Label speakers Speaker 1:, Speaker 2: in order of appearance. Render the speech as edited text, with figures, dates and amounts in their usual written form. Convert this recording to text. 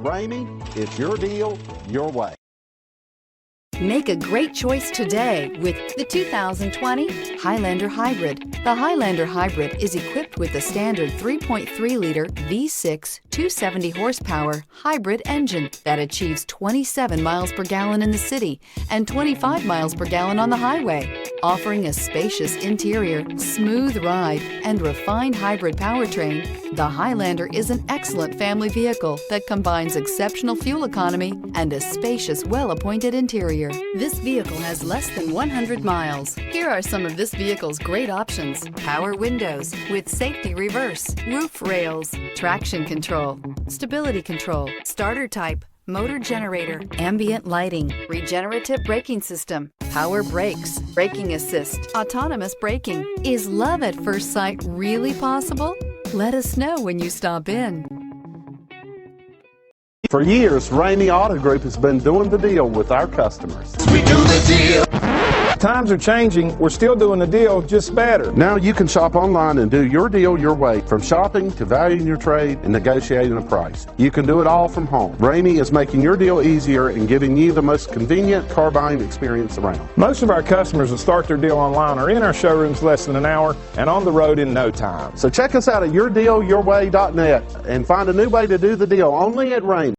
Speaker 1: Ramey, it's your deal, your way.
Speaker 2: Make a great choice today with the 2020 Highlander Hybrid. The Highlander Hybrid is equipped with a standard 3.3-liter V6 270 horsepower hybrid engine that achieves 27 miles per gallon in the city and 25 miles per gallon on the highway, offering a spacious interior, smooth ride, and refined hybrid powertrain. The Highlander is an excellent family vehicle that combines exceptional fuel economy and a spacious, well-appointed interior. This vehicle has less than 100 miles. Here are some of this vehicle's great options: power windows with safety reverse, roof rails, traction control, stability control, starter type, motor generator, ambient lighting, regenerative braking system, power brakes, braking assist, autonomous braking. Is love at first sight really possible? Let us know when you stop in.
Speaker 1: For years, Ramey Auto Group has been doing the deal with our customers.
Speaker 3: We do the deal.
Speaker 4: Times are changing. We're still doing the deal, just better.
Speaker 1: Now you can shop online and do your deal your way, from shopping to valuing your trade and negotiating a price. You can do it all from home. Ramey is making your deal easier and giving you the most convenient car buying experience around.
Speaker 4: Most of our customers that start their deal online are in our showrooms less than an hour and on the road in no time.
Speaker 1: So check us out at yourdealyourway.net and find a new way to do the deal only at Ramey.